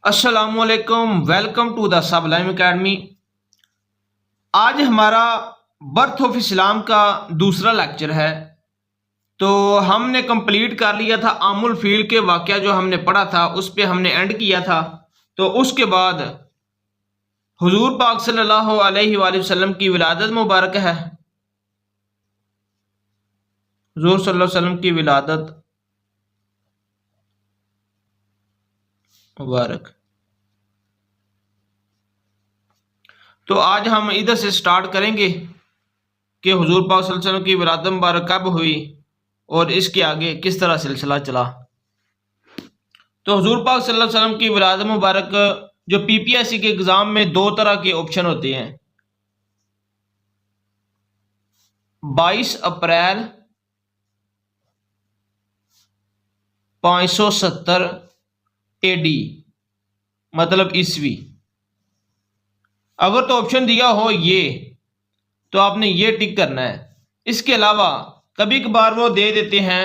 अस्सलामुअलैकुम, welcome to the sublime academy. आज हमारा बर्थ ऑफ इस्लाम का दूसरा लेक्चर है। तो हमने कंप्लीट कर लिया था आमुल फील के वाक़या जो हमने पढ़ा था, उस पे हमने एंड किया था। तो उसके बाद हुजूर पाक सल्लल्लाहु अलैहि वसल्लम की विलादत मुबारक है। हुजूर सल्लल्लाहु अलैहि वसल्लम की विलादत मुबारक। तो आज हम इधर से स्टार्ट करेंगे कि हुजूर पाक सल्लल्लाहु अलैहि वसल्लम की विलादत मुबारक कब हुई और इसके आगे किस तरह सिलसिला चला। तो हुजूर पाक सल्लल्लाहु अलैहि वसल्लम की विलादत मुबारक जो पीपीएससी के एग्जाम में दो तरह के ऑप्शन होते हैं, 22 अप्रैल 570 एडी मतलब ईस्वी। अगर तो ऑप्शन दिया हो ये तो आपने ये टिक करना है। इसके अलावा कभी कभार वो दे देते हैं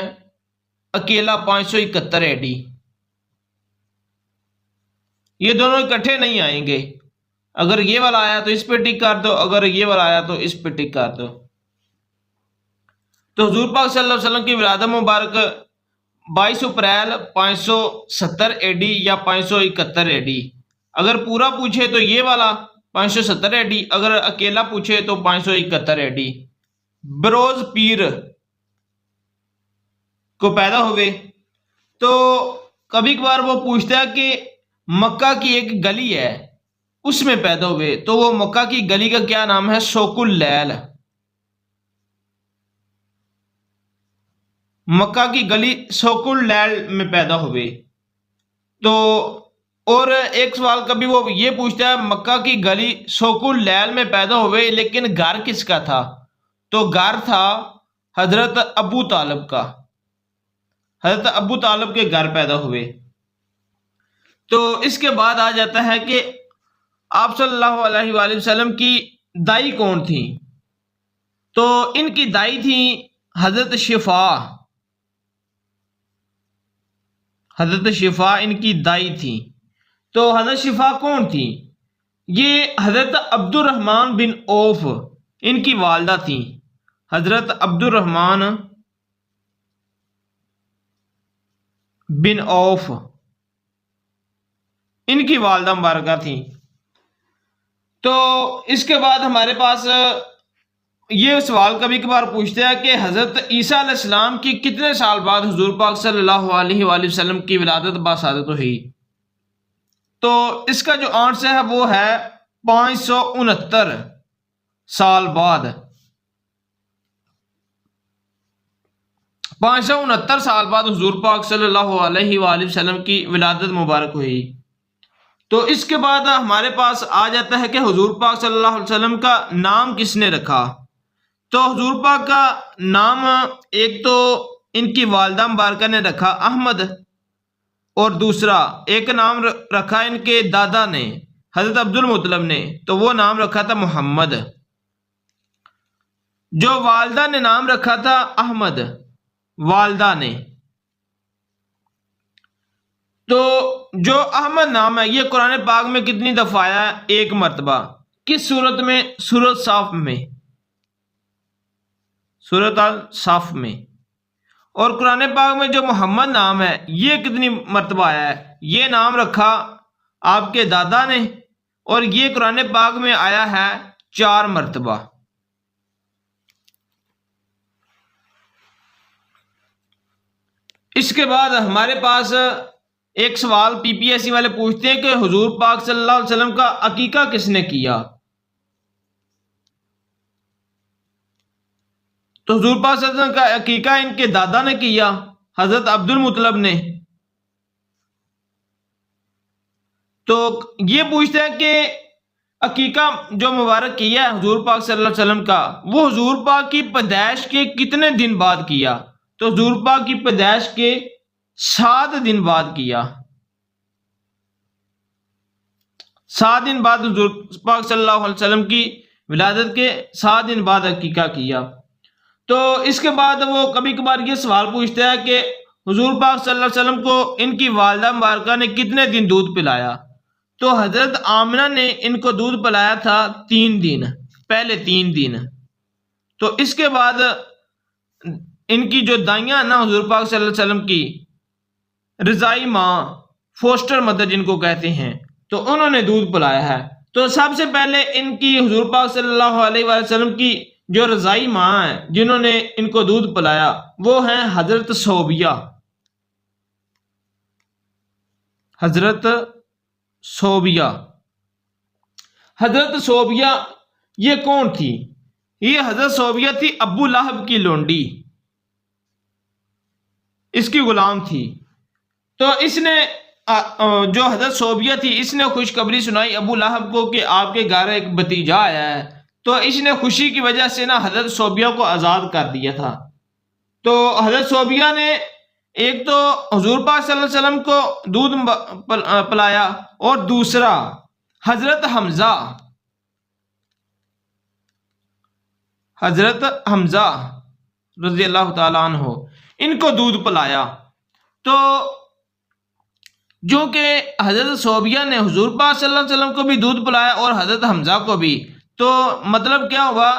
अकेला 571 एडी, ये दोनों इकट्ठे नहीं आएंगे। अगर ये वाला आया तो इस पे टिक कर दो, अगर ये वाला आया तो इस पे टिक कर दो। तो हुजूर पाक सल्लल्लाहु अलैहि वसल्लम की विलादत मुबारक 22 अप्रैल 570 एडी या 571 एडी। अगर पूरा पूछे तो ये वाला 570 एडी, अगर अकेला पूछे तो 571 एडी। बरोज पीर को पैदा हुए। तो कभी कभार वो पूछता है कि मक्का की एक गली है उसमें पैदा हुए, तो वो मक्का की गली का क्या नाम है? शोकुल लैल। मक्का की गली शोकुल लैल में पैदा हुए। तो और एक सवाल कभी वो ये पूछता है मक्का की गली शोकुल लैल में पैदा हुए लेकिन घर किसका था? तो घर था हजरत अबू तालिब का। हजरत अबू तालिब के घर पैदा हुए। तो इसके बाद आ जाता है कि आप सल्लल्लाहु अलैहि वसल्लम की दाई कौन थी? तो इनकी दाई थी हजरत शिफा। हजरत शिफा इनकी दाई थी। तो हजरत शिफा कौन थी? ये हजरत अब्दुर्रहमान बिन औफ इनकी वालदा थी। हजरत अब्दुर्रहमान बिन औफ इनकी वालदा मुबारका थी। तो इसके बाद हमारे पास ये सवाल कभी कभार पूछते हैं कि हजरत ईसा अलैहिस्सलाम की कितने साल बाद हुजूर पाक सल्लल्लाहु अलैहि वसल्लम की विलादत बासादत हुई? तो इसका जो आंसर है वो है 569 साल बाद। 569 साल बाद हुजूर पाक सल्लल्लाहु अलैहि वसल्लम की विलादत मुबारक हुई। तो इसके बाद हमारे पास आ जाता है कि हुजूर पाक सल्लल्लाहु अलैहि वसल्लम का नाम किसने रखा? तो हुजूर पाक का नाम एक तो इनकी वालदा मुबारका ने रखा अहमद, और दूसरा एक नाम रखा इनके दादा ने हजरत अब्दुल मुत्तलिब ने, तो वो नाम रखा था मोहम्मद। जो वालदा ने नाम रखा था अहमद, वालदा ने। तो जो अहमद नाम है ये कुरान पाक में कितनी दफा आया है? एक मरतबा। किस सूरत में? सूरत साफ में, सूरत अल साफ में। और कुरान पाक में जो मोहम्मद नाम है ये कितनी मरतबा आया है? ये नाम रखा आपके दादा ने, और ये कुरान पाक में आया है 4 मरतबा। इसके बाद हमारे पास एक सवाल पीपीएससी वाले पूछते हैं कि हुजूर पाक सल्लल्लाहु अलैहि वसल्लम का अकीका किसने किया? तो हुजूर पाक सल्लल्लाहु अलैहि वसल्लम का अकीका इनके दादा ने किया, हजरत अब्दुल मुत्तलिब ने। तो ये पूछते हैं कि अकीका जो मुबारक किया है हुजूर पाक सल्लल्लाहु अलैहि वसल्लम का, वो हुजूर पाक की पैदाइश के कितने दिन बाद किया? तो हुजूर पाक की पैदाइश के 7 दिन बाद किया। 7 दिन बाद हुजूर पाक सल्लल्लाहु अलैहि वसल्लम की विलादत के 7 दिन बाद अकीका किया। तो इसके बाद वो कभी कभार ये सवाल पूछता है कि हुजूर पाक सल्लल्लाहु अलैहि वसल्लम को इनकी वालदा मुबारका ने कितने दिन दूध पिलाया? तो हजरत आमिना ने इनको दूध पिलाया था 3 दिन, पहले 3 दिन। तो इसके बाद इनकी जो दाइयां ना हुजूर पाक सल्लल्लाहु अलैहि वसल्लम की रजाई माँ, फोस्टर मदर जिनको कहते हैं, तो उन्होंने दूध पिलाया है। तो सबसे पहले इनकी हुजूर पाक सल्लल्लाहु अलैहि वसल्लम की जो रजाई माँ है जिन्होंने इनको दूध पिलाया वो हैं हजरत सोबिया। हजरत सोबिया, हजरत सोबिया ये कौन थी? ये हजरत सोबिया थी अबू लहब की लोंडी, इसकी गुलाम थी। तो इसने जो हजरत सोबिया थी इसने खुशखबरी सुनाई अबू लहब को कि आपके घर एक भतीजा आया है। तो इसने खुशी की वजह से ना हजरत सोबिया को आज़ाद कर दिया था। तो हजरत सोबिया ने एक तो हुजूर पाक सल्लल्लाहु अलैहि वसल्लम को दूध पिलाया और दूसरा हजरत हमजा रज़ी अल्लाह ताला अन्हु इनको दूध पिलाया। तो जो कि हजरत सोबिया ने हुजूर पाक सल्लल्लाहु अलैहि वसल्लम को भी दूध पिलाया और हजरत हमजा को भी, तो मतलब क्या हुआ,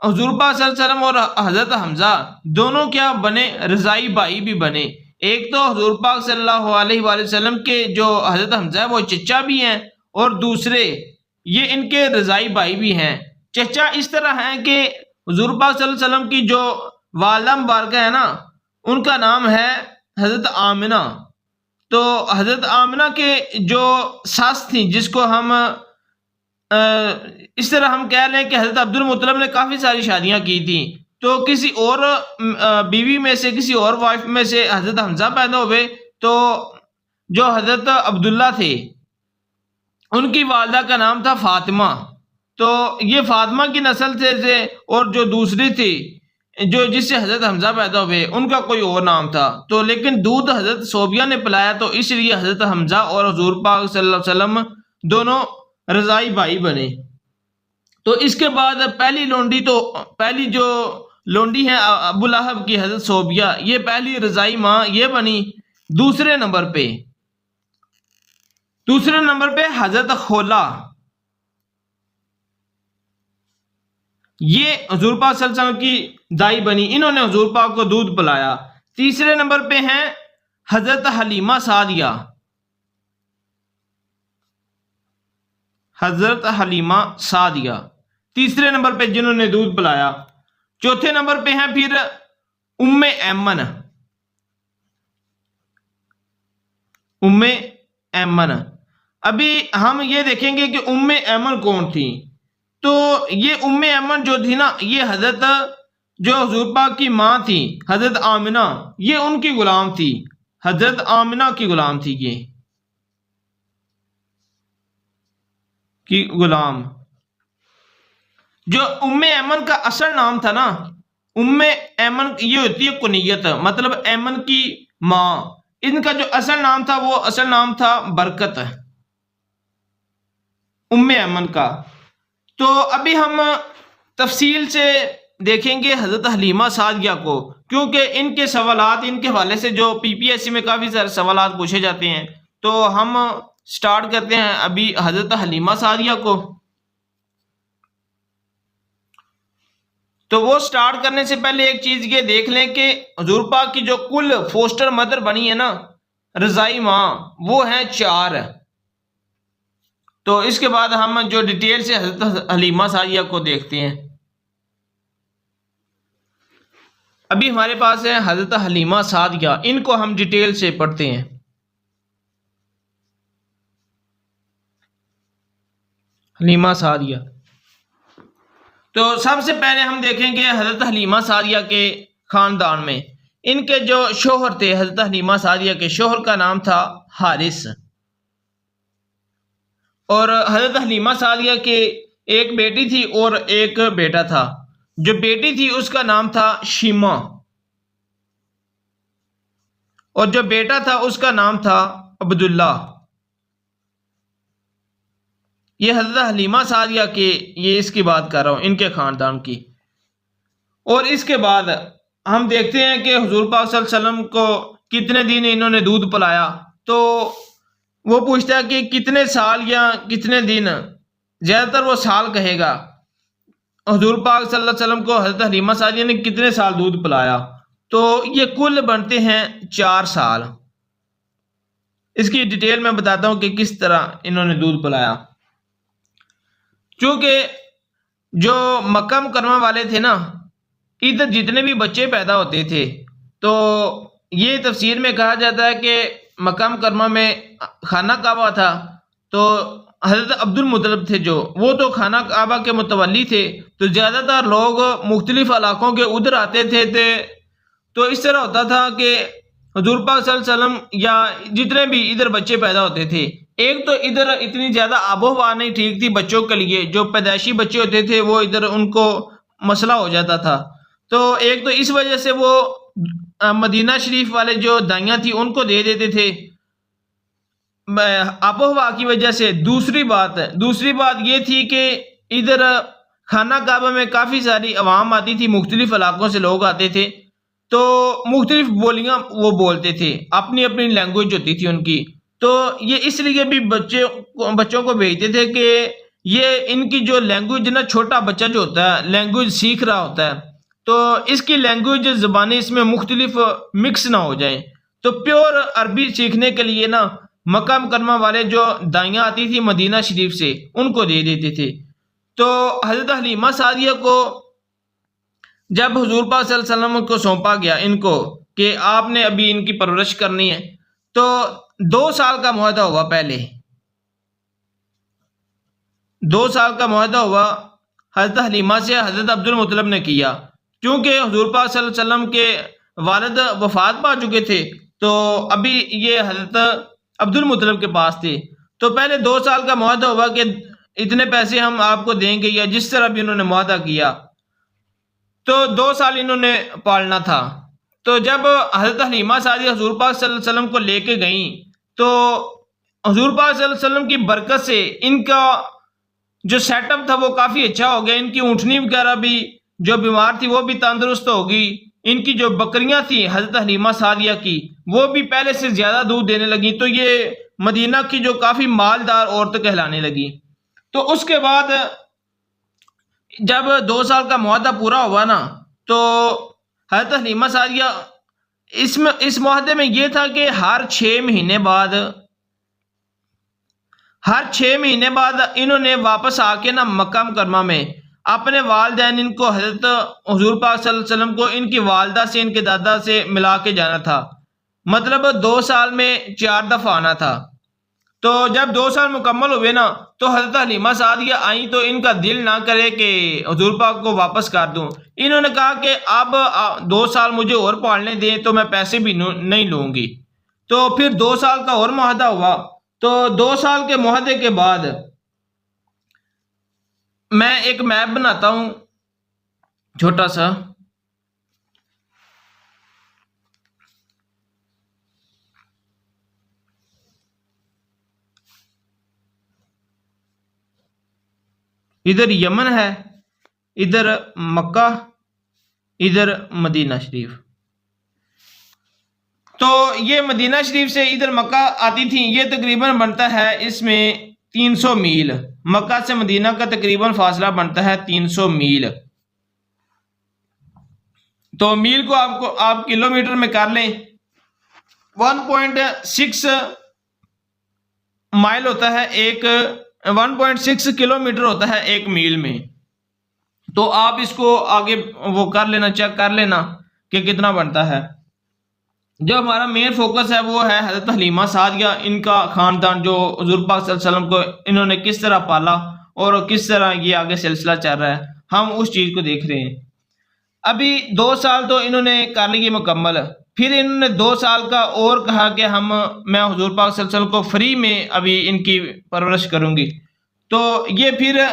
हुजूर पाक सल्लल्लाहु अलैहि वसल्लम और हजरत हमजा दोनों क्या बने, रज़ाई भाई भी बने। एक तो हुजूर पाक सल्लल्लाहु अलैहि वसल्लम के जो हजरत हमजा है वो चचा भी हैं और दूसरे ये इनके रज़ाई भाई भी हैं। चचा इस तरह हैं कि हुजूर पाक सल्लल्लाहु अलैहि वसल्लम की जो वालिदा मुबारका है ना उनका नाम है हजरत आमिना। तो हजरत आमिना के जो सास थी जिसको हम इस तरह हम कह लें कि हजरत अब्दुल मुत्तलिब ने काफ़ी सारी शादियां की थी, तो किसी और बीवी में से, किसी और वाइफ में से हजरत हमजा पैदा हुए। तो जो हजरत अब्दुल्ला थे उनकी वालिदा का नाम था फातिमा, तो ये फातिमा की नस्ल थे और जो दूसरी थी जो जिससे हजरत हमजा पैदा हुए उनका कोई और नाम था। तो लेकिन दूध हजरत सोबिया ने पिलाया तो इसलिए हजरत हमजा और हुजूर पाक सल्लल्लाहु अलैहि वसल्लम दोनों रज़ाई भाई बने। तो इसके बाद पहली जो लोंडी है अबू लहब की हजरत सोबिया, ये पहली रज़ाई माँ ये बनी। दूसरे नंबर पे हजरत खोला, ये हुजूर पाक सल्लल्लाहु अलैहि वसल्लम की दाई बनी, इन्होंने हुजूर पाक को दूध पिलाया। तीसरे नंबर पे हैं हजरत हलीमा सादिया, तीसरे नंबर पे जिन्होंने दूध पिलाया। चौथे नंबर पे हैं फिर उम्मे ऐमन। अभी हम ये देखेंगे कि उम्मे ऐमन कौन थी। तो ये उम्मे ऐमन जो थी ना, ये हजरत जो हुजूर पाक की माँ थी हजरत आमिना, ये उनकी गुलाम थी, हजरत आमिना की गुलाम थी, ये की गुलाम। जो उम्मे ऐमन का असल नाम था ना, उम्मे ऐमन ये होती है कुनियत, मतलब ऐमन की माँ। इनका जो असल नाम था वो असल नाम था बरकत, उम्मे ऐमन का। तो अभी हम तफसील से देखेंगे हजरत हलीमा सादिया को, क्योंकि इनके सवालात, इनके हवाले से जो पीपीएससी में काफ़ी सारे सवालात पूछे जाते हैं। तो हम स्टार्ट करते हैं अभी हजरत हलीमा सादिया को। तो वो स्टार्ट करने से पहले एक चीज़ ये देख लें कि हुजूर पाक की जो कुल फोस्टर मदर बनी है ना, रज़ाई माँ, वो हैं 4। तो इसके बाद हम जो डिटेल से हजरत हलीमा सादिया को देखते हैं। अभी हमारे पास है हजरत हलीमा सादिया, इनको हम डिटेल से पढ़ते हैं। हलीमा सादिया, तो सबसे पहले हम देखेंगे हजरत हलीमा सादिया के खानदान में इनके जो शोहर थे। हजरत हलीमा सादिया के शोहर का नाम था हारिस, और हजरत हलीमा सादिया के एक बेटी थी और एक बेटा था। जो बेटी थी उसका नाम था शीमा, और जो बेटा था उसका नाम था अब्दुल्ला। ये हजरत हलीमा सादिया के, ये इसकी बात कर रहा हूँ, इनके खानदान की। और इसके बाद हम देखते हैं कि हुजूर पाक सल्लल्लाहु अलैहि वसल्लम को कितने दिन इन्होंने दूध पिलाया। तो वो पूछता है कि कितने साल या कितने दिन, ज़्यादातर वो साल कहेगा। हुजूर पाक सल्लल्लाहु अलैहि वसल्लम को हज़रत हलीमा सादिया ने कितने साल दूध पिलाया, तो ये कुल बनते हैं 4 साल। इसकी डिटेल में बताता हूँ कि किस तरह इन्होंने दूध पिलाया। क्योंकि जो मक्का मुकरमा वाले थे ना, इधर जितने भी बच्चे पैदा होते थे, तो ये तफसीर में कहा जाता है कि मक्का मुकरमा में खाना काबा था, तो हज़रत अब्दुल मुत्तलिब थे जो, वो तो खाना काबा के मुतवल्ली थे, तो ज़्यादातर लोग मुख्तलिफ इलाकों के उधर आते थे। तो इस तरह होता था कि हुजूर पाक सल्लल्लाहु अलैहि वसल्लम या जितने भी इधर बच्चे पैदा होते थे, एक तो इधर इतनी ज़्यादा आबो हवा नहीं ठीक थी बच्चों के लिए, जो पैदाइशी बच्चे होते थे वो इधर उनको मसला हो जाता था। तो एक तो इस वजह से वो मदीना शरीफ वाले जो दाइयाँ थी उनको दे देते थे आबो हवा की वजह से। दूसरी बात ये थी कि इधर खाना काबा में काफ़ी सारी अवाम आती थी, मुख्तलिफ इलाकों से लोग आते थे, तो मुख्तलिफ बोलियां वो बोलते थे, अपनी अपनी लैंग्वेज होती थी उनकी। तो ये इसलिए भी बच्चों को भेजते थे कि ये इनकी जो लैंग्वेज ना, छोटा बच्चा जो होता है लैंग्वेज सीख रहा होता है, तो इसकी लैंग्वेज ज़बानी इसमें मुख्तलिफ मिक्स ना हो जाए। तो प्योर अरबी सीखने के लिए ना मक्का मुकरमा वाले जो दाइयाँ आती थी मदीना शरीफ से, उनको दे देते थे। तो हज़रत हलीमा सादिया को जब हुजूर पाक सल्लल्लाहु अलैहि वसल्लम को सौंपा गया इनको कि आपने अभी इनकी परवरिश करनी है, तो 2 साल का मुआहदा हुआ। पहले 2 साल का मुआहदा हुआ हज़रत हलीमा से हज़रत अब्दुल मुत्तलिब ने किया, क्योंकि हुजूर पाक सल्लल्लाहु अलैहि वसल्लम के वालिद वफात पा चुके थे, तो अभी ये हज़रत अब्दुल मुत्तलिब के पास थे। तो पहले 2 साल का मुआहदा हुआ कि इतने पैसे हम आपको देंगे, या जिस तरह भी उन्होंने मुआहदा किया, तो 2 साल इन्होंने पालना था। तो जब हज़रत हलीमा सादिया हुजूर पाक सल्लल्लाहु अलैहि वसल्लम को लेके गई, तो हुजूर पाक सल्लल्लाहु अलैहि वसल्लम की बरकत से इनका जो सेटअप था वो काफ़ी अच्छा हो गया। इनकी ऊँटनी वगैरह भी जो बीमार थी वो भी तंदुरुस्त होगी। इनकी जो बकरियां थी हज़रत हलीमा सादिया की, वो भी पहले से ज़्यादा दूध देने लगी, तो ये मदीना की जो काफ़ी मालदार औरत कहलाने लगी। तो उसके बाद जब 2 साल का मुआहदा पूरा हुआ ना, तो हज़रत हलीमा सादिया इस मुआहदे में ये था कि हर 6 महीने बाद इन्होंने वापस आके ना मक्का मुकरमा में अपने वालिदैन इनको हज़रत हुजूर पाक सल्लल्लाहु अलैहि वसल्लम को इनकी वालदा से इनके दादा से मिला के जाना था। मतलब 2 साल में 4 दफ़ा आना था। तो जब 2 साल मुकम्मल हुए ना, तो हज़रत हलीमा सादिया आई, तो इनका दिल ना करे कि हुजूर पाक को वापस कर दूं। इन्होंने कहा कि अब 2 साल मुझे और पालने दें, तो मैं पैसे भी नहीं लूँगी। तो फिर 2 साल का और मुआहदा हुआ। तो 2 साल के मुआहदे के बाद मैं एक मैप बनाता हूँ छोटा सा। इधर यमन है, इधर मक्का, इधर मदीना शरीफ। तो ये मदीना शरीफ से इधर मक्का आती थी, ये तकरीबन बनता है इसमें 300 मील। मक्का से मदीना का तकरीबन फासला बनता है 300 मील। तो मील को आप किलोमीटर में कर लें, 1.6 माइल होता है 1.6 किलोमीटर होता है 1 मील में। तो आप इसको आगे वो कर लेना, चेक कर लेना कि कितना बनता है। जो हमारा मेन फोकस है वो है हज़रत हलीमा सादिया, इनका खानदान, जो हुजूर पाक सल्लल्लाहु अलैहि वसल्लम को इन्होंने किस तरह पाला और किस तरह ये आगे सिलसिला चल रहा है, हम उस चीज़ को देख रहे हैं। अभी 2 साल तो इन्होंने कर लिए मुकम्मल। फिर इन्होंने 2 साल का और कहा कि मैं हुजूर पाक सल्लल्लाहु अलैहि वसल्लम को फ्री में अभी इनकी परवरिश करूँगी। तो ये फिर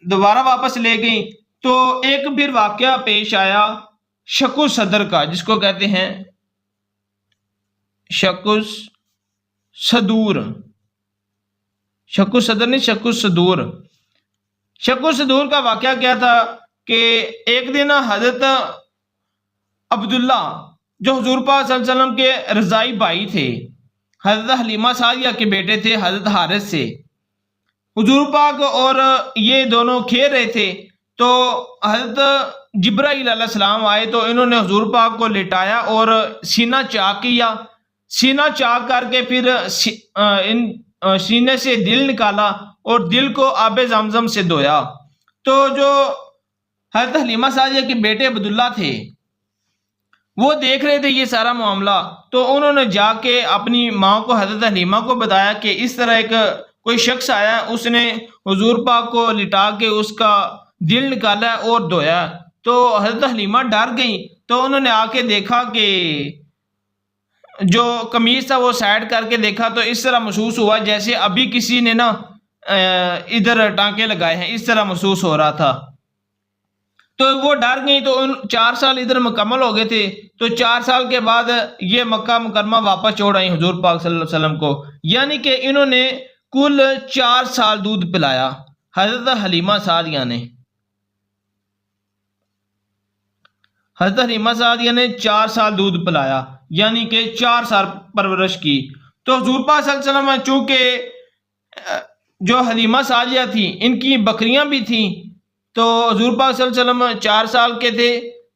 दोबारा वापस ले गई। तो एक फिर वाक़या पेश आया शक्कु सदर का, जिसको कहते हैं शक्कु सदूर। शक्कु सदर नहीं, शक्कु सदूर। शक्कु सदूर का वाक़या क्या था कि एक दिन हज़रत अब्दुल्ला, जो हुजूर पाक सल्लल्लाहु अलैहि वसल्लम के रज़ाई भाई थे, हज़रत हलीमा सादिया के बेटे थे हज़रत हारिस से। हुजूर पाक और ये दोनों खेल रहे थे तो हज़रत जिब्राईल अलैहिस्सलाम आए तो इन्होंने हुजूर पाक को लिटाया और सीना चाक किया। सीना चाक करके फिर सीने से दिल निकाला और दिल को आबे ज़मज़म से धोया। तो जो हज़रत हलीमा सादिया के बेटे अब्दुल्ला थे वो देख रहे थे ये सारा मामला, तो उन्होंने जाके अपनी माँ को हज़रत हलीमा को बताया कि इस तरह एक कोई शख्स आया, उसने हुजूर पाक को लिटा के उसका दिल निकाला और धोया। तो हज़रत हलीमा डर गई, तो उन्होंने आके देखा कि जो कमीज था वो साइड करके देखा तो इस तरह महसूस हुआ जैसे अभी किसी ने ना इधर टांके लगाए हैं, इस तरह महसूस हो रहा था। तो वो डर गई। तो उन 4 साल इधर मुकम्मल हो गए थे। तो 4 साल के बाद ये मक्का मुकरमा वापस छोड़ आई हुजूर पाक सल्लल्लाहु अलैहि वसल्लम को, यानी कि इन्होंने कुल 4 साल दूध पिलाया हजरत हलीमा सादिया ने। हजरत हलीमा सादिया ने 4 साल दूध पिलाया, यानी कि 4 साल परवरिश की। तो हुजूर पाक सल्लल्लाहु अलैहि वसल्लम चूंकि जो हलीमा सादिया थी इनकी बकरियां भी थी, तो हुजूर पाक सल्लल्लाहु अलैहि वसल्लम 4 साल के थे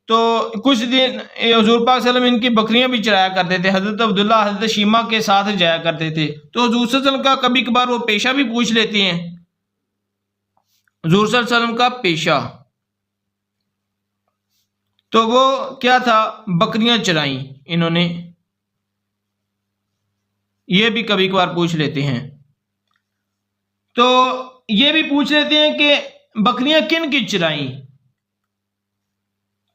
तो कुछ दिन हुजूर पाक सल्लल्लाहु अलैहि वसल्लम इनकी बकरियां भी चराया करते थे। हजरत अब्दुल्ला हजरत शीमा के साथ जाया करते थे। तो हुजूर सल्लल्लाहु अलैहि वसल्लम का कभी कभार वो पेशा भी पूछ लेती हैं। हुजूर सल्लल्लाहु अलैहि वसल्लम का पेशा तो वो क्या था, बकरियां चराई इन्होंने, ये भी कभी कभार पूछ लेते हैं। तो ये भी पूछ लेते हैं कि बकरियां किन की चराई।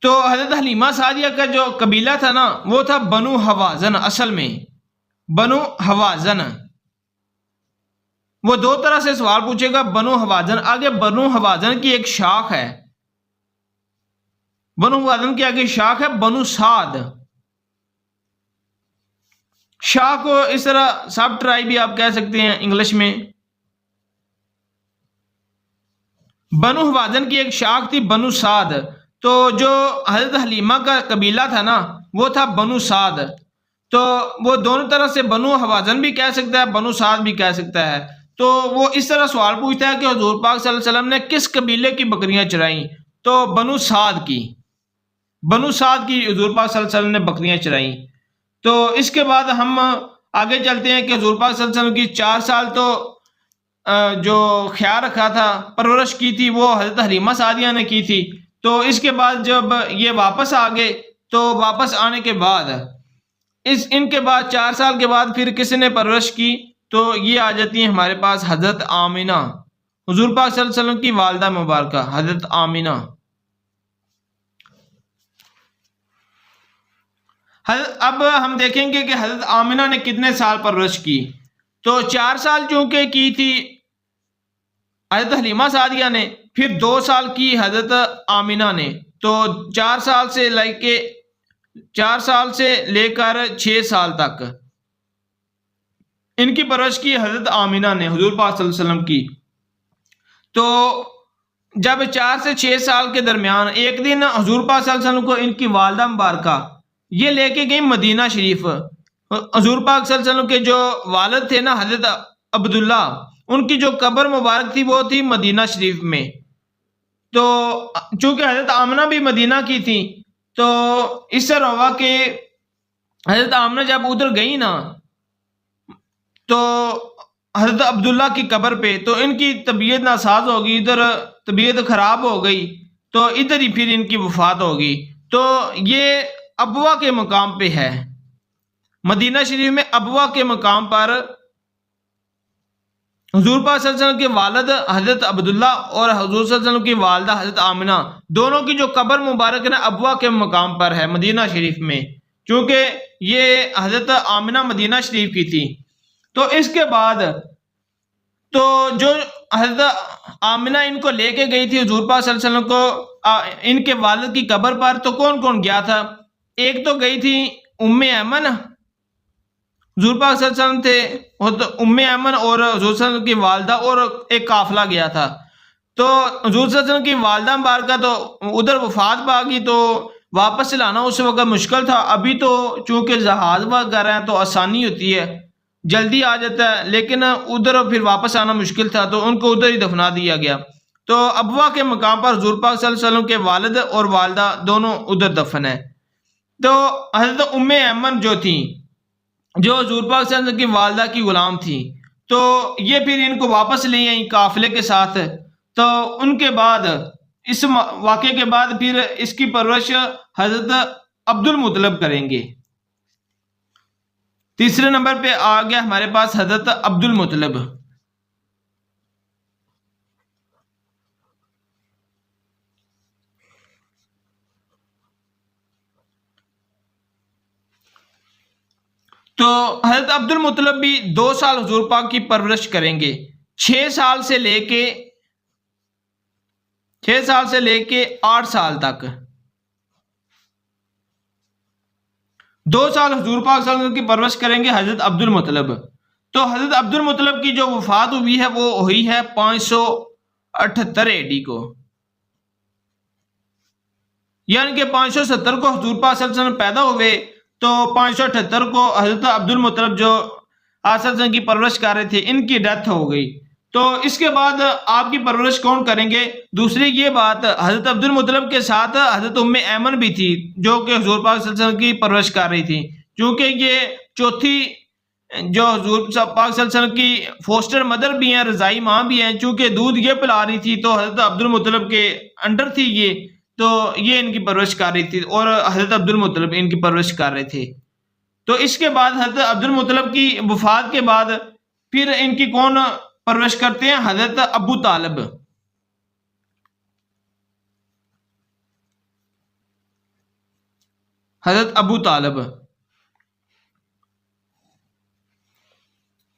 तो हजरत हलीमा सादिया का जो कबीला था ना वो था बनु हवाजन, असल में बनु हवाजन। वो 2 तरह से सवाल पूछेगा बनु हवाजन। आगे बनु हवाजन की एक शाख है, बनु हवाजन की आगे शाख है बनु साद। शाख को इस तरह सब ट्राई भी आप कह सकते हैं इंग्लिश में। बनु हवाजन की एक शाख थी बनु साद। तो जो हजरत हलीमा का कबीला था ना वो था बनु साद। तो वो दोनों तरह से बनु हवाजन भी कह सकता है, बनु साद भी कह सकता है। तो वो इस तरह सवाल पूछता है कि हुजूर पाक सल्लल्लाहु अलैहि वसल्लम ने किस कबीले की बकरियां चराई। तो बनु साद की, बनु साद की हुजूर पाक सल्लल्लाहु अलैहि वसल्लम ने बकरियां चराई। तो इसके बाद हम आगे चलते हैं कि हुजूर पाक सल्लल्लाहु अलैहि वसल्लम की 4 साल तो जो ख्याल रखा था, परवरिश की थी, वो हजरत हलीमा सादिया ने की थी। तो इसके बाद जब ये वापस आ गए तो वापस आने के बाद इनके बाद 4 साल के बाद फिर किसने परवरिश की, तो ये आ जाती है हमारे पास हजरत आमिना, हुजूर पाक सल्लल्लाहु अलैहि वसल्लम की वालदा मुबारका हजरत आमिना। अब हम देखेंगे कि हजरत आमिना ने कितने साल परवरिश की। तो 4 साल चूंकि की थी हजरत हलीमा सादिया ने, फिर 2 साल की हजरत आमिना ने। तो 4 साल से लेकर 6 साल तक इनकी परवरिश की हजरत आमिना ने हुजूर पाक सल्लल्लाहु अलैहि वसल्लम की। तो जब 4 से 6 साल के दरमियान एक दिन हुजूर पाक सल्लल्लाहु अलैहि वसल्लम को इनकी वालदा मुबारका ये लेके गई मदीना शरीफ। हुजूर पाक सल्लल्लाहु अलैहि वसल्लम के जो वालिद थे ना हजरत अब्दुल्ला, उनकी जो कब्र मुबारक थी वो थी मदीना शरीफ में। तो चूंकि हजरत आमना भी मदीना की थी, तो इस तरह हुआ कि हजरत आमना जब उधर गई ना तो हजरत अब्दुल्ला की कब्र पे, तो इनकी तबीयत नासाज हो गई, इधर तबीयत खराब हो गई, तो इधर ही फिर इनकी वफात हो गई। तो ये अबवा के मकाम पे है, मदीना शरीफ में अबवा के मकाम पर हुजूर पाक सल्लल्लाहु अलैहि वसल्लम के वालिद हजरत अब्दुल्ला और हुजूर सल्लल्लाहु अलैहि वसल्लम की वालदा हजरत आमिना दोनों की जो कब्र मुबारक है अबवा के मकाम पर है मदीना शरीफ में, क्योंकि ये हजरत आमिना मदीना शरीफ की थी। तो इसके बाद तो जो हजरत आमिना इनको लेके गई थी हुजूर पाक सल्लल्लाहु अलैहि वसल्लम को इनके वालिद की कब्र पर, तो कौन कौन गया था। एक तो गई थी उम्मे ऐमन, हुजूर पाक सल्लल्लाहु अलैहि वसल्लम थे, तो उम्मे ऐमन और हुजूर सल्लल्लाहु अलैहि वसल्लम की वालदा और एक काफिला गया था। तो हुजूर सल्लल्लाहु अलैहि वसल्लम की वालदा मुबारका तो उधर वफात पा गई, तो वापस लाना उस वक्त मुश्किल था। अभी तो चूंकि जहाज वगैरह है तो आसानी होती है, जल्दी आ जाता है, लेकिन उधर फिर वापस आना मुश्किल था, तो उनको उधर ही दफना दिया गया। तो अबवा के मकाम पर हुजूर पाक सल्लल्लाहु अलैहि वसल्लम के वालिद और वालदा दोनों उधर दफन है। तो हजरत उम्मे ऐमन जो थी, जो हुजूर पाक सल्लल्लाहु अलैहि वसल्लम की वालदा की गुलाम थी, तो ये फिर इनको वापस ले आई काफिले के साथ। तो उनके बाद इस वाक़े के बाद फिर इसकी परवरिश हजरत अब्दुल मुत्तलिब करेंगे। तीसरे नंबर पे आ गया हमारे पास हजरत अब्दुल मुत्तलिब। तो हजरत अब्दुल मुत्तलिब भी 2 साल हुजूर पाक की परवरिश करेंगे। 6 साल से लेके 8 साल तक 2 साल हुजूर पाक सल्लल्लाहु अलैहि वसल्लम की परवरिश करेंगे हजरत अब्दुल मुत्तलिब। तो हजरत अब्दुल मुत्तलिब की जो वफात हुई है वो हुई है 578 AD को, यानी कि 570 को हुजूर पाक सल्लल्लाहु अलैहि वसल्लम पैदा हुए, तो 578 को हजरत अब्दुल मुत्तलिब जो आसद की परवरिश कर रहे थे, इनकी डेथ हो गई। तो इसके बाद आपकी परवरिश कौन करेंगे? दूसरी ये बात, हजरत अब्दुल मुत्तलिब के साथ हजरत उम्मे ऐमन भी थी, जो कि हुजूर पाक सल्लल्लाहु अलैहि वसल्लम की परवरिश कर रही थी, क्योंकि ये चौथी जो हुजूर पाक सल्लल्लाहु अलैहि वसल्लम की फोस्टर मदर भी हैं, रजाई माँ भी हैं। चूंकि दूध ये पिला रही थी, तो हजरत अब्दुल मुत्तलिब के अंडर थी ये, तो ये इनकी परवरिश कर रही थी और हजरत अब्दुल मुत्तलिब इनकी परवरिश कर रहे थे। तो इसके बाद हजरत अब्दुल मुत्तलिब की वफात के बाद फिर इनकी कौन परवरिश करते हैं? हजरत अबू तालिब। हजरत अबू तालिब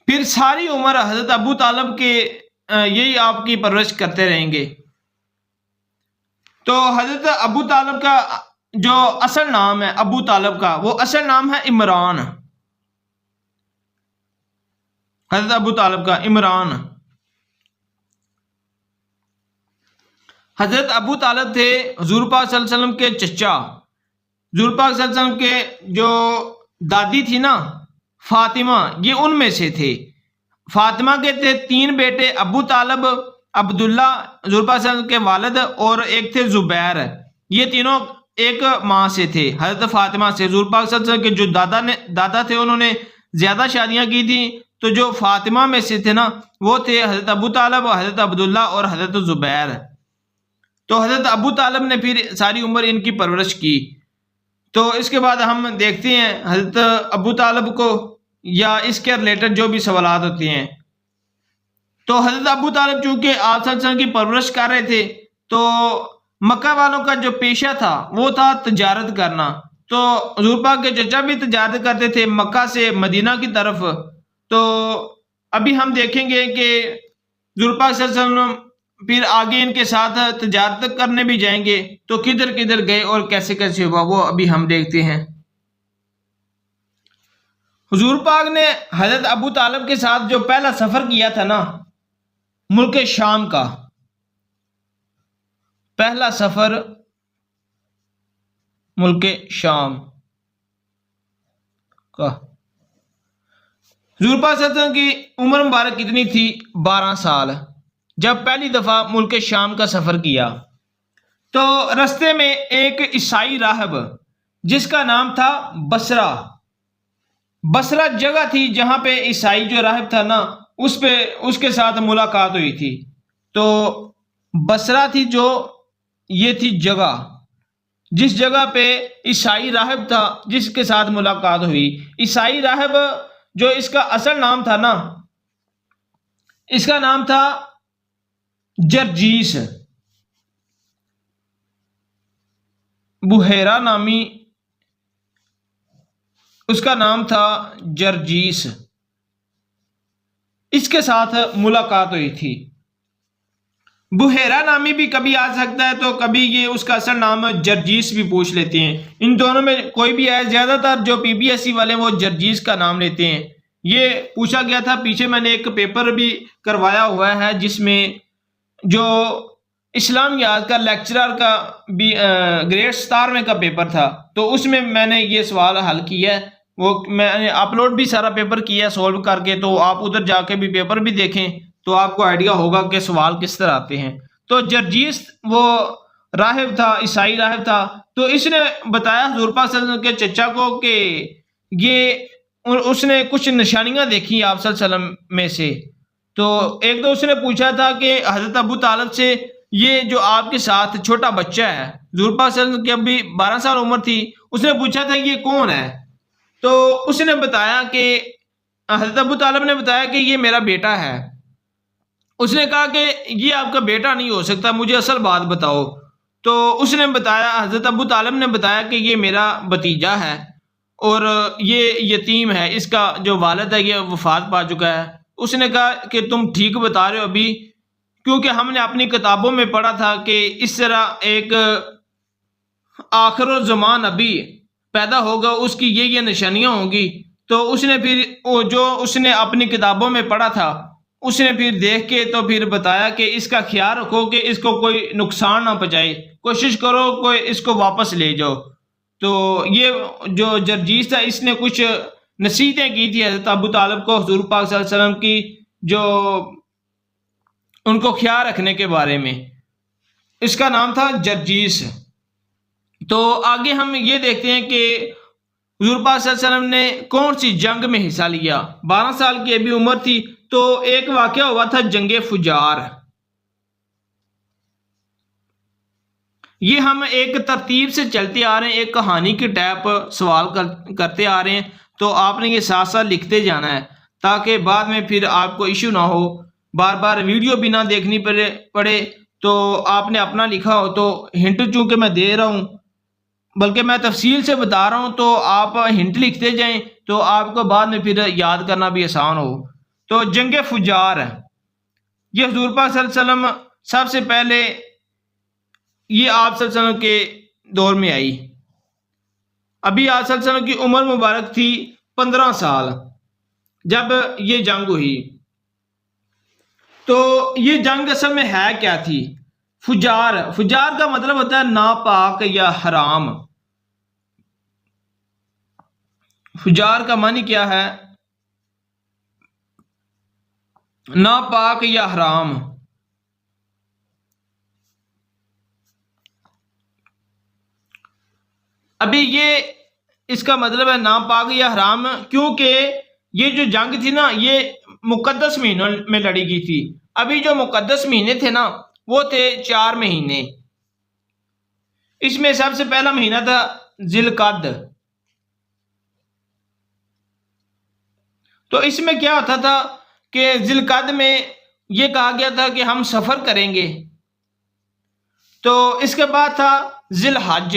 फिर सारी उम्र हजरत अबू तालिब के यही आपकी परवरिश करते रहेंगे। तो हजरत अबू तालिब का जो असल नाम है, अबू तालिब का वो असल नाम है इमरान। हजरत अबू तालिब का इमरान। हजरत अबू तालिब थे हुजूर पाक सल्लल्लाहु अलैहि वसल्लम के चचा। हुजूर पाक सल्लल्लाहु अलैहि वसल्लम के जो दादी थी ना फातिमा, ये उनमें से थे। फातिमा के थे 3 बेटे, अबू तालिब, अब्दुल्ला हुजूर पाक सल्लल्लाहु अलैहि वसल्लम के वालिद, और एक थे जुबैर। ये तीनों एक माँ से थे, हजरत फातिमा से। हुजूर पाक सल्लल्लाहु अलैहि वसल्लम के जो दादा थे, उन्होंने ज्यादा शादियां की थी, तो जो फातिमा में से थे ना, वो थे हजरत अबू तालिब, हजरत अब्दुल्ला और हजरत जुबैर। तो हजरत अबू तालिब ने फिर सारी उम्र इनकी परवरिश की। तो इसके बाद हम देखते हैं हजरत अबू तालिब को, या इसके रिलेटेड जो भी सवालात होते हैं। तो हजरत अबू तालिब चूंकि आप सल्लल्लाहु अलैहि वसल्लम की परवरिश कर रहे थे, तो मक्का वालों का जो पेशा था वो था तजारत करना। तो हुजूर पाक के चचा भी तजारत करते थे मक्का से मदीना की तरफ। तो अभी हम देखेंगे कि हुजूर पाक सल्लल्लाहु अलैहि वसल्लम फिर आगे इनके साथ तजारत करने भी जाएंगे, तो किधर किधर गए और कैसे कैसे हुआ वो अभी हम देखते हैं। हुजूर पाक ने हजरत अबू तालिब के साथ जो पहला सफर किया था ना, मुल्क शाम का पहला सफर, मुल्क शाम का, हुजूर पाक सल्लल्लाहु अलैहि वसल्लम की उम्र मुबारक कितनी थी? 12 साल, जब पहली दफा मुल्क शाम का सफर किया। तो रास्ते में एक ईसाई राहब जिसका नाम था बसरा, बसरा जगह थी जहां पे ईसाई जो राहब था ना, उसके साथ मुलाकात हुई थी। तो बसरा थी जो, ये थी जगह जिस जगह पे ईसाई राहब था जिसके साथ मुलाकात हुई। ईसाई राहब जो इसका असल नाम था ना, इसका नाम था जर्जीस, बुहेरा नामी उसका नाम था जर्जीस। इसके साथ मुलाकात हुई थी। बुहेरा नामी भी कभी आ सकता है, तो कभी ये उसका असल नाम जर्जीस भी पूछ लेते हैं। इन दोनों में कोई भी है, ज्यादातर जो पीबीएससी वाले वो जर्जीस का नाम लेते हैं। ये पूछा गया था, पीछे मैंने एक पेपर भी करवाया हुआ है जिसमें जो इस्लामियात का लेक्चरर का भी ग्रेड 17वें का पेपर था, तो उसमें मैंने ये सवाल हल किया है। वो मैंने अपलोड भी सारा पेपर किया है सॉल्व करके, तो आप उधर जाके भी पेपर भी देखें तो आपको आइडिया होगा कि सवाल किस तरह आते हैं। तो जर्जीस वो राहिब था, ईसाई राहिब था, तो इसने बताया हुजूर पाक सल्लल्लाहु अलैहि वसल्लम के चचा को कि ये उसने कुछ निशानियां देखी आप सल्लल्लाहु अलैहि वसल्लम में से। तो एक दो उसने पूछा था कि हजरत अबू तालिब से, ये जो आपके साथ छोटा बच्चा है, हुजूर पाक सल्लल्लाहु अलैहि वसल्लम की अभी 12 साल उम्र थी, उसने पूछा था ये कौन है। तो उसने बताया कि हजरत अबू तालिब ने बताया कि ये मेरा बेटा है। उसने कहा कि ये आपका बेटा नहीं हो सकता, मुझे असल बात बताओ। तो उसने बताया, हजरत अबू तालिब ने बताया कि ये मेरा भतीजा है और ये यतीम है, इसका जो वालिद है ये वफात पा चुका है। उसने कहा कि तुम ठीक बता रहे हो अभी, क्योंकि हमने अपनी किताबों में पढ़ा था कि इस तरह एक आखिर ज़मान नबी पैदा होगा, उसकी ये निशानियां होंगी। तो उसने फिर वो जो उसने अपनी किताबों में पढ़ा था, उसने फिर देख के तो फिर बताया कि इसका ख्याल रखो कि इसको कोई नुकसान ना पहुंचाए, कोशिश करो कोई इसको वापस ले जाओ। तो ये जो जर्जीस था, इसने कुछ नसीहतें की थी हज़रत अबू तालिब को हुजूर पाक सल्लल्लाहु अलैहि वसल्लम की, जो उनको ख्याल रखने के बारे में। इसका नाम था जर्जीस। तो आगे हम ये देखते हैं कि हुजूर पाक सल्लल्लाहु अलैहि वसल्लम ने कौन सी जंग में हिस्सा लिया। 12 साल की अभी उम्र थी। तो एक वाकया हुआ था जंगे फुजार। ये हम एक तरतीब से चलते आ रहे हैं, एक कहानी के टाइप सवाल करते आ रहे हैं। तो आपने ये साथ साथ लिखते जाना है ताकि बाद में फिर आपको इशू ना हो, बार बार वीडियो भी ना देखनी पड़े। तो आपने अपना लिखा हो तो हिंट चूंकि मैं दे रहा हूँ, बल्कि मैं तफसील से बता रहा हूँ, तो आप हिंट लिखते जाएं तो आपको बाद में फिर याद करना भी आसान हो। तो जंगे फुजार, ये हुजूर पाक सल्लल्लाहु अलैहि वसल्लम सबसे पहले ये आप सल्लल्लाहु अलैहि वसल्लम के दौर में आई। अभी आप सल्लल्लाहु अलैहि वसल्लम की उम्र मुबारक थी 15 साल जब ये जंग हुई। तो ये जंग असल में है क्या थी? फुजार, फुजार का मतलब होता है नापाक या हराम। फुजार का मानी क्या है? नापाक या हराम। अभी ये इसका मतलब है नापाक या हराम, क्योंकि ये जो जंग थी ना, ये मुकद्दस महीनों में लड़ी गई थी। अभी जो मुकद्दस महीने थे ना, वो थे 4 महीने। इसमें सबसे पहला महीना था जिलकद। तो इसमें क्या होता था कि जिलकद में ये कहा गया था कि हम सफर करेंगे। तो इसके बाद था जिलहज।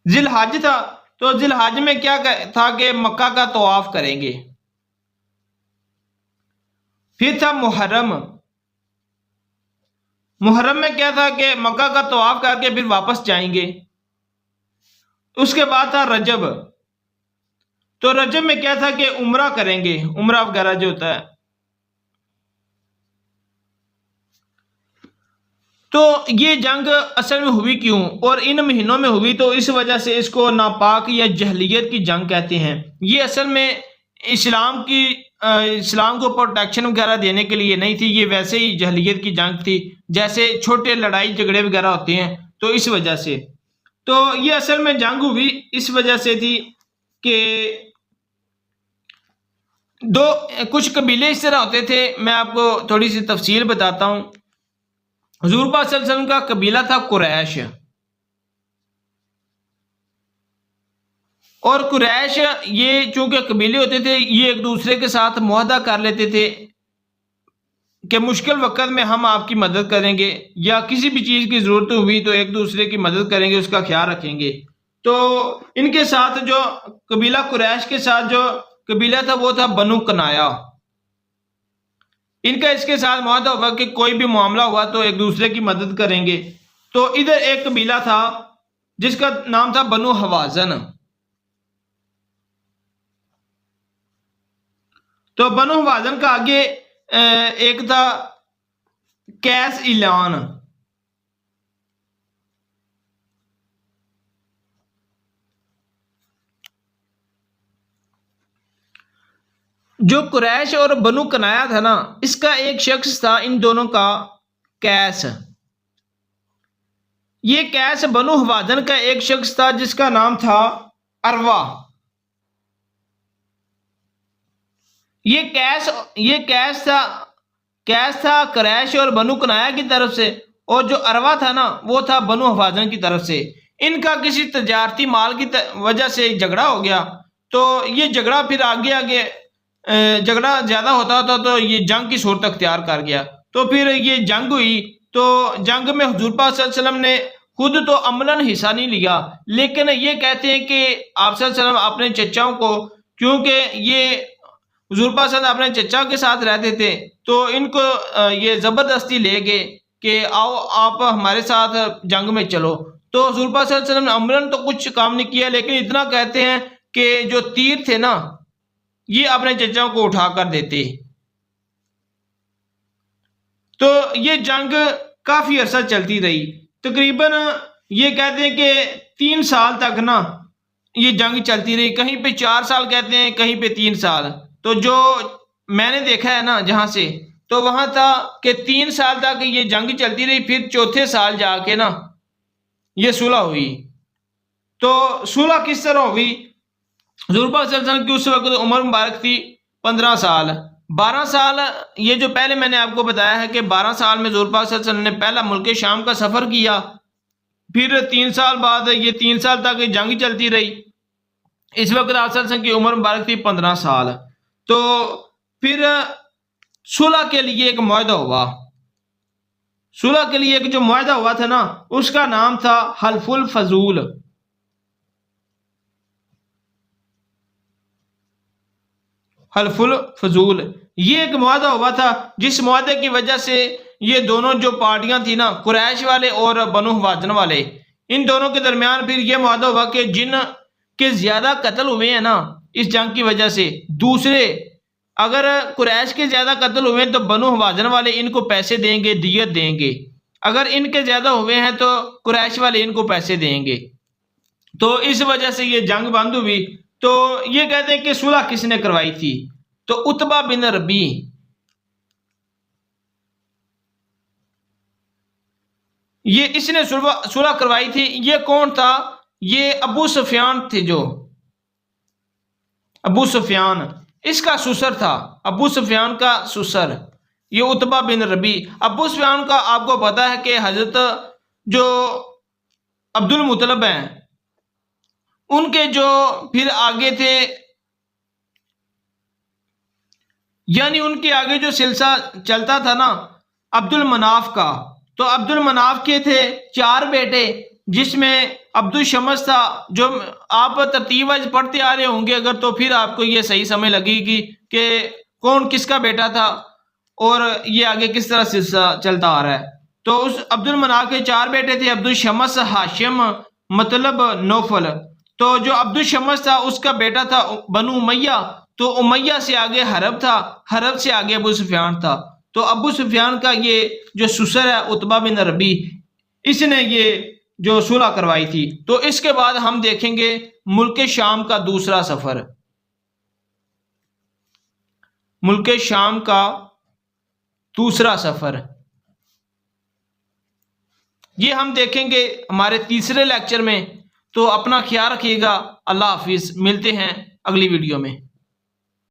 जिलहज था, तो जिलहज में क्या था कि मक्का का तवाफ करेंगे। फिर था मुहर्रम। मुहर्रम में क्या था कि मक्का का तवाफ करके फिर वापस जाएंगे। उसके बाद था रजब। तो रजब में क्या था कि उम्रा करेंगे, उम्रा वगैरह जो होता है। तो ये जंग असल में हुई क्यों और इन महीनों में हुई? तो इस वजह से इसको नापाक या जहलियत की जंग कहते हैं। ये असल में इस्लाम को प्रोटेक्शन वगैरह देने के लिए नहीं थी, ये वैसे ही जहलियत की जंग थी, जैसे छोटे लड़ाई झगड़े वगैरह होते हैं। तो इस वजह से तो ये असल में जंग हुई इस वजह से थी कि कुछ कबीले इस तरह होते थे। मैं आपको थोड़ी सी तफसील बताता हूँ। हुजूर पाक सल्लल्लाहु अलैहि वसल्लम का कबीला था कुरैश, और कुरैश ये चूंकि कबीले होते थे, ये एक दूसरे के साथ मुआहदा कर लेते थे कि मुश्किल वक्त में हम आपकी मदद करेंगे, या किसी भी चीज़ की ज़रूरत हुई तो एक दूसरे की मदद करेंगे, उसका ख्याल रखेंगे। तो इनके साथ जो कबीला कुरैश के साथ जो कबीला था वो था बनु कनाया। इनका इसके साथ मुआहदा हुआ कि कोई भी मामला हुआ तो एक दूसरे की मदद करेंगे। तो इधर एक कबीला था जिसका नाम था बनु हवाजन। तो बनु हवाजन का आगे एक था कैस इलान। जो कुरैश और बनु कनाया था ना, इसका एक शख्स था इन दोनों का, कैस। ये कैस बनु हवाजन का एक शख्स था जिसका नाम था अरवा। ये कैस था कुरैश और बनु कनाया की तरफ से, और जो अरवा था ना वो था बनु हवाजन की तरफ से। इनका किसी तजारती माल की वजह से झगड़ा हो गया। तो ये झगड़ा फिर आगे आगे झगड़ा ज्यादा होता था तो ये जंग की सूरत अख्तियार कर गया। तो फिर ये जंग हुई। तो जंग में हुजूर पाक सल्लल्लाहु अलैहि वसल्लम ने खुद तो अमलन हिस्सा नहीं लिया, लेकिन ये कहते हैं कि आप सल्लल्लाहु अलैहि वसल्लम अपने चचाओं को, क्योंकि ये हुजूर पाक सल्लल्लाहु अलैहि वसल्लम अपने चचा के साथ रहते थे, तो इनको ये जबरदस्ती ले गए कि आओ आप हमारे साथ जंग में चलो। तो हुजूर पाक सल्लल्लाहु अलैहि वसल्लम ने अमलन तो कुछ काम नहीं किया, लेकिन इतना कहते हैं कि जो तीर थे ना ये अपने चचाओं को उठा कर देते। तो ये जंग काफी अरसा चलती रही। तकरीबन ये कहते हैं कि 3 साल तक ना ये जंग चलती रही। कहीं पे 4 साल कहते हैं, कहीं पे 3 साल। तो जो मैंने देखा है ना जहां से, तो वहां था कि 3 साल तक ये जंग चलती रही। फिर चौथे साल जाके ना ये सुलह हुई। तो सुलह किस तरह हुई? हुजूर पाक सल्लल्लाहु अलैहि वसल्लम की उस वक्त उम्र मुबारक थी 15 साल। 12 साल, ये जो पहले मैंने आपको बताया है कि 12 साल में हुजूर पाक सल्लल्लाहु अलैहि वसल्लम ने पहला मुल्क शाम का सफर किया। फिर 3 साल बाद ये 3 साल तक जंग चलती रही। इस वक्त आप सल्लल्लाहु अलैहि वसल्लम की उम्र मुबारक थी 15 साल। तो फिर सुलह के लिए एक मुआहदा हुआ। सुलह के लिए एक जो मुआहदा हुआ था ना उसका नाम था हल्फुल फजूल। हल्फुल फजूल ये एक मुआहदा हुआ था, जिस मुआहदे की वजह से ये दोनों जो पार्टियां थी ना, कुरैश वाले और बनु हवाजन वाले, इन दोनों के दरमियान फिर यह मुआहदा हुआ कि जिन के ज्यादा कत्ल हुए हैं ना इस जंग की वजह से, दूसरे अगर कुरैश के ज्यादा कत्ल हुए हैं तो बनु हवाजन वाले इनको पैसे देंगे, दियत देंगे। अगर इनके ज्यादा हुए हैं तो कुरैश वाले इनको पैसे देंगे। तो इस वजह से ये जंग बंद हुई। तो ये कहते हैं कि सुलह किसने करवाई थी? तो उतबा बिन रबी, ये इसने सुलह करवाई थी। ये कौन था? ये अबू सुफियान थे। जो अबू सुफियान इसका सुसर था, अबू सुफियान का सुसर ये उतबा बिन रबी। अबू सुफियान का आपको पता है कि हजरत जो अब्दुल मुतलब हैं उनके जो फिर आगे थे, यानी उनके आगे जो सिलसिला चलता था ना अब्दुल मनाफ का। तो अब्दुल मनाफ के थे 4 बेटे, जिसमें अब्दुल शमस था। जो आप तरतीब वाइज पढ़ते आ रहे होंगे अगर, तो फिर आपको ये सही समझ लगेगी कि कौन किसका बेटा था और ये आगे किस तरह सिलसिला चलता आ रहा है। तो उस अब्दुल मनाफ के 4 बेटे थे, अब्दुल शमस, हाशिम, मतलब नौफल। तो जो अब्दुल शमस था उसका बेटा था बनु उमैया। तो उमैया से आगे हरब था, हरब से आगे अबू सुफियान था। तो अबू सुफियान का ये जो सुसर है उतबा बिन रबी, इसने ये जो सुलह करवाई थी। तो इसके बाद हम देखेंगे मुल्क शाम का दूसरा सफर। मुल्क शाम का दूसरा सफर ये हम देखेंगे हमारे तीसरे लेक्चर में। तो अपना ख्याल रखिएगा। अल्लाह हाफिज, मिलते हैं अगली वीडियो में।